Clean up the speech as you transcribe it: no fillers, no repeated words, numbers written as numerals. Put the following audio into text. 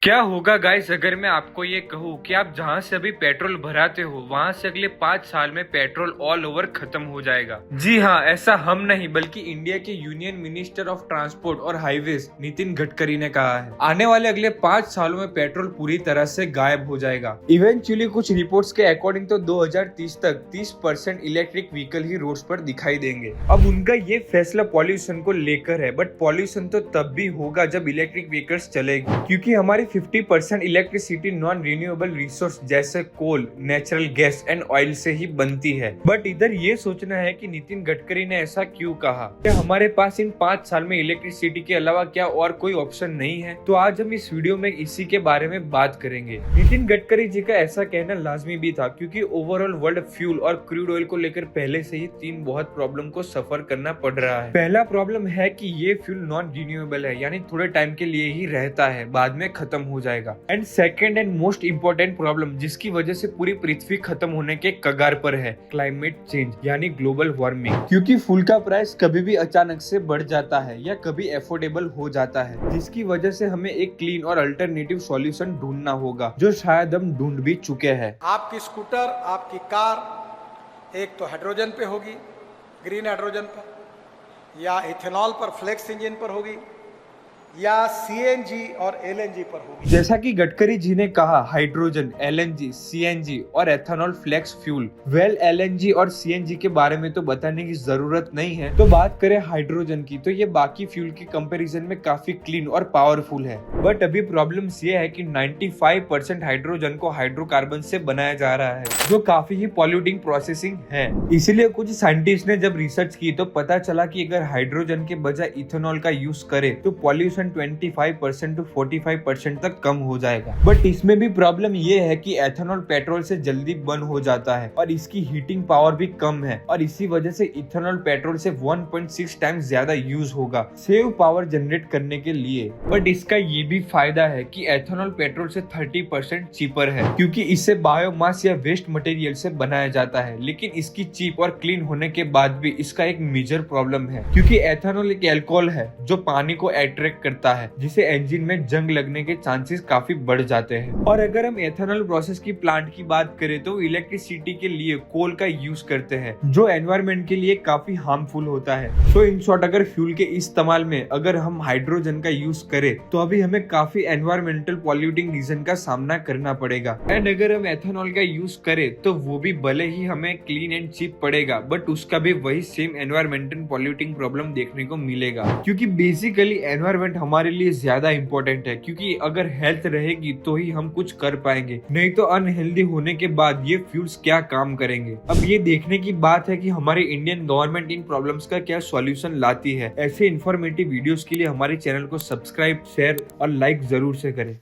क्या होगा गाइस अगर मैं आपको ये कहूँ कि आप जहाँ से अभी पेट्रोल भराते हो वहां से अगले 5 साल में पेट्रोल ऑल ओवर खत्म हो जाएगा। जी हाँ, ऐसा हम नहीं बल्कि इंडिया के यूनियन मिनिस्टर ऑफ ट्रांसपोर्ट और हाईवेज नितिन गडकरी ने कहा है। आने वाले अगले 5 सालों में पेट्रोल पूरी तरह से गायब हो जाएगा। इवेंचुअली कुछ रिपोर्ट्स के अकॉर्डिंग तो 2030 तक 30% इलेक्ट्रिक व्हीकल ही रोड्स पर दिखाई देंगे। अब उनका ये फैसला पॉल्यूशन को लेकर है, बट पॉल्यूशन तो तब भी होगा जब इलेक्ट्रिक व्हीकल्स चलेगी, क्योंकि हमारी 50% इलेक्ट्रिसिटी नॉन रिन्यूएबल रिसोर्स जैसे कोल, नेचुरल गैस एंड ऑयल से ही बनती है। बट इधर ये सोचना है कि नितिन गडकरी ने ऐसा क्यों कहा। क्या हमारे पास इन 5 साल में इलेक्ट्रिसिटी के अलावा क्या और कोई ऑप्शन नहीं है? तो आज हम इस वीडियो में इसी के बारे में बात करेंगे। नितिन गडकरी जी का ऐसा कहना लाजमी भी था, क्योंकि ओवरऑल वर्ल्ड फ्यूल और क्रूड ऑयल को लेकर पहले से ही 3 बहुत प्रॉब्लम को सफर करना पड़ रहा है। पहला प्रॉब्लम है कि ये फ्यूल नॉन रिन्यूएबल है, यानी थोड़े टाइम के लिए ही रहता है, बाद में खत्म हो जाएगा। And second and most important problem जिसकी वजह से पूरी पृथ्वी खत्म होने के कगार पर है, क्लाइमेट चेंज यानी ग्लोबल वार्मिंग। क्योंकि फूल का प्राइस कभी भी अचानक से बढ़ जाता है या कभी एफोर्डेबल हो जाता है, जिसकी वजह से हमें एक क्लीन और अल्टरनेटिव सॉल्यूशन ढूंढना होगा, जो शायद हम ढूंढ भी चुके हैं। आपकी स्कूटर, आपकी कार एक तो हाइड्रोजन पे होगी, ग्रीन हाइड्रोजन पर, या इथेनॉल पर, फ्लेक्स इंजन पर होगी, या सीएनजी और एलएनजी पर होगी। जैसा कि गडकरी जी ने कहा, हाइड्रोजन, एलएनजी, सीएनजी और ethanol flex fuel. Well, LNG और सीएनजी के बारे में तो बताने की जरूरत नहीं है। तो बात करें हाइड्रोजन की, तो ये बाकी फ्यूल के कंपैरिजन में काफी क्लीन और पावरफुल है। बट अभी प्रॉब्लम्स ये है कि 95% हाइड्रोजन को हाइड्रोकार्बन से बनाया जा रहा है, जो काफी ही पॉल्यूटिंग प्रोसेसिंग है। इसीलिए कुछ साइंटिस्ट ने जब रिसर्च की तो पता चला कि अगर हाइड्रोजन के बजाय इथेनॉल का यूज करे तो पॉल्यूशन 25% to 45% तक कम हो जाएगा। बट इसमें भी प्रॉब्लम ये है कि एथेनॉल पेट्रोल से जल्दी बर्न हो जाता है और इसकी हीटिंग पावर भी कम है, और इसी वजह से इथेनॉल पेट्रोल से 1.6 टाइम्स ज्यादा यूज होगा सेव पावर जनरेट करने के लिए। बट इसका ये भी फायदा है कि एथेनॉल पेट्रोल से 30% चीपर है, क्योंकि इसे बायोमास या वेस्ट मटेरियल से बनाया जाता है। लेकिन इसकी चीप और क्लीन होने के बाद भी इसका एक मेजर प्रॉब्लम है, क्योंकि एथेनॉल एक अल्कोहल है जो पानी को अट्रैक्ट करता है, जिसे इंजन में जंग लगने के चांसेस काफी बढ़ जाते हैं। और अगर हम एथेनॉल प्रोसेस की प्लांट की बात करें तो इलेक्ट्रिसिटी के लिए कोल का यूज करते हैं, जो एनवायरनमेंट के लिए काफी हार्मफुल होता है। तो इन शॉर्ट, अगर फ्यूल के इस्तेमाल में अगर हम हाइड्रोजन का यूज करें तो अभी हमें काफी एनवायरमेंटल पॉल्यूटिंग रीजन का सामना करना पड़ेगा। एंड अगर हम एथेनॉल का यूज करें तो वो भी भले ही हमें क्लीन एंड चीप पड़ेगा, बट उसका भी वही सेम एनवायरमेंटल पॉल्यूटिंग प्रॉब्लम देखने को मिलेगा। क्योंकि बेसिकली एनवायरमेंट हमारे लिए ज्यादा इंपॉर्टेंट है, क्योंकि अगर हेल्थ रहेगी तो ही हम कुछ कर पाएंगे, नहीं तो अनहेल्दी होने के बाद ये फ्यूल्स क्या काम करेंगे। अब ये देखने की बात है कि हमारी इंडियन गवर्नमेंट इन प्रॉब्लम्स का क्या सॉल्यूशन लाती है। ऐसे इंफॉर्मेटिव वीडियोस के लिए हमारे चैनल को सब्सक्राइब, शेयर और लाइक जरूर से करें।